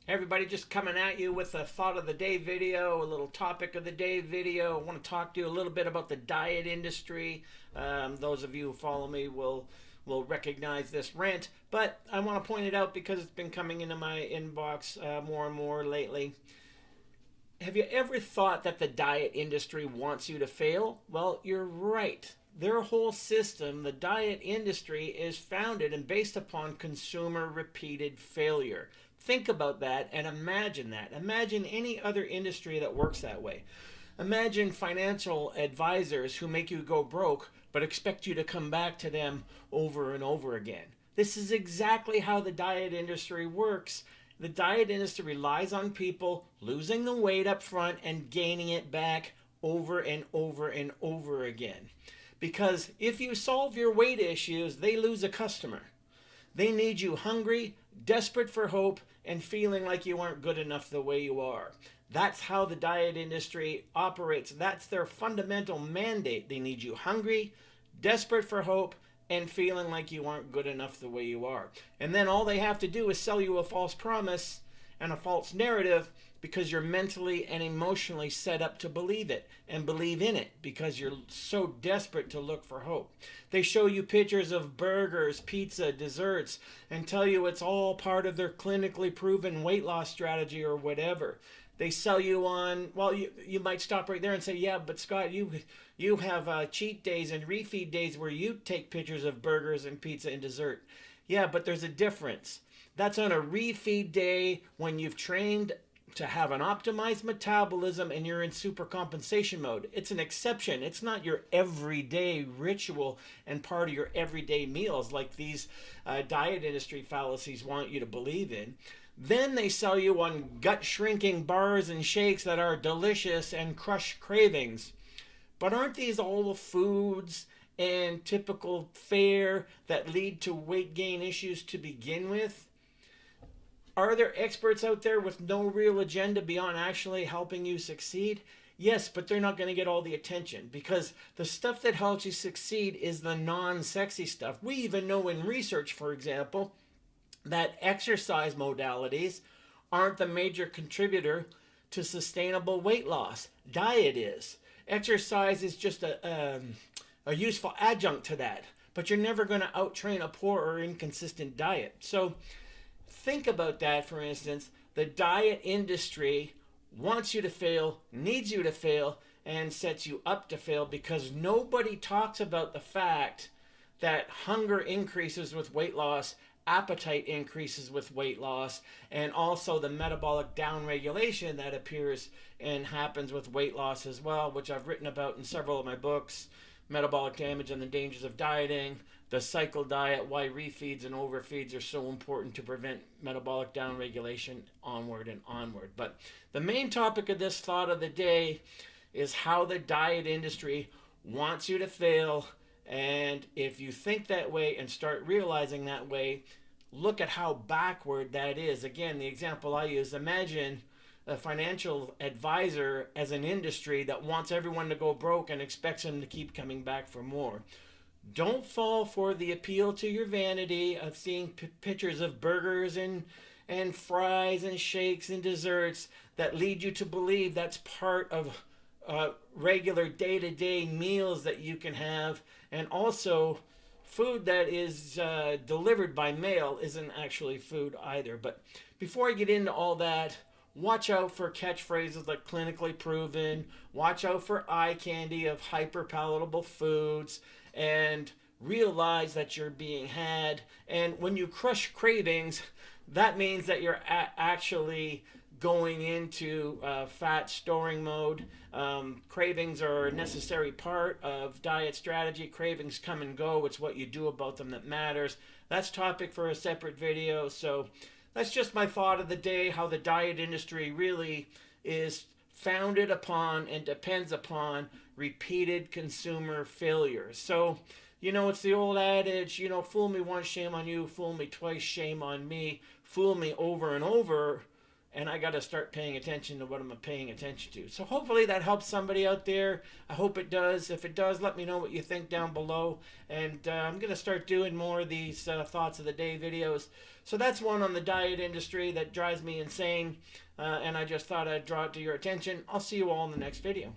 Hey everybody, just coming at you with a thought of the day video, a little topic of the day video. I want to talk to you a little bit about the diet industry. Those of you who follow me will recognize this rant, but I want to point it out because it's been coming into my inbox more and more lately. Have you ever thought that the diet industry wants you to fail? Well, you're right. Their whole system, the diet industry, is founded and based upon consumer repeated failure. Think about that and imagine that. Imagine any other industry that works that way. Imagine financial advisors who make you go broke but expect you to come back to them over and over again. This is exactly how the diet industry works. The diet industry relies on people losing the weight up front and gaining it back over and over and over again. Because if you solve your weight issues, they lose a customer. They need you hungry, desperate for hope, and feeling like you aren't good enough the way you are. That's how the diet industry operates. That's their fundamental mandate. They need you hungry, desperate for hope, and feeling like you aren't good enough the way you are. And then all they have to do is sell you a false promise and a false narrative because you're mentally and emotionally set up to believe it and believe in it because you're so desperate to look for hope. They show you pictures of burgers, pizza, desserts, and tell you it's all part of their clinically proven weight loss strategy or whatever. They sell you on, well, you might stop right there and say, yeah, but Scott, you have cheat days and refeed days where you take pictures of burgers and pizza and dessert. Yeah, but there's a difference. That's on a refeed day when you've trained to have an optimized metabolism and you're in super compensation mode. It's an exception. It's not your everyday ritual and part of your everyday meals like these diet industry fallacies want you to believe in. Then they sell you on gut shrinking bars and shakes that are delicious and crush cravings. But aren't these all the foods and typical fare that lead to weight gain issues to begin with? Are there experts out there with no real agenda beyond actually helping you succeed? Yes, but they're not going to get all the attention because the stuff that helps you succeed is the non sexy stuff. We even know in research, for example, that exercise modalities aren't the major contributor to sustainable weight loss. Diet is. Exercise is just a useful adjunct to that, but you're never going to outtrain a poor or inconsistent diet. So think about that, for instance. The diet industry wants you to fail, needs you to fail, and sets you up to fail because nobody talks about the fact that hunger increases with weight loss, appetite increases with weight loss, and also the metabolic downregulation that appears and happens with weight loss as well, which I've written about in several of my books: Metabolic Damage and the Dangers of Dieting, The Cycle Diet, Why Refeeds and Overfeeds Are So Important to Prevent Metabolic Downregulation, onward and onward. But the main topic of this thought of the day is how the diet industry wants you to fail. And if you think that way and start realizing that way, look at how backward that is. Again, the example I use: imagine a financial advisor as an industry that wants everyone to go broke and expects them to keep coming back for more. Don't fall for the appeal to your vanity of seeing pictures of burgers and fries and shakes and desserts that lead you to believe that's part of regular day-to-day meals that you can have. And also, food that is delivered by mail isn't actually food either. But before I get into all that, watch out for catchphrases like clinically proven. Watch out for eye candy of hyper palatable foods, and realize that you're being had. And when you crush cravings, that means that you're actually going into fat storing mode. Cravings are a necessary part of diet strategy. Cravings come and go. It's what you do about them that matters. That's topic for a separate video. So that's just my thought of the day: how the diet industry really is founded upon and depends upon repeated consumer failures. So, it's the old adage, fool me once, shame on you; fool me twice, shame on me; fool me over and over, and I got to start paying attention to what I'm paying attention to. So hopefully that helps somebody out there. I hope it does. If it does, let me know what you think down below. And I'm going to start doing more of these thoughts of the day videos. So that's one on the diet industry that drives me insane. And I just thought I'd draw it to your attention. I'll see you all in the next video.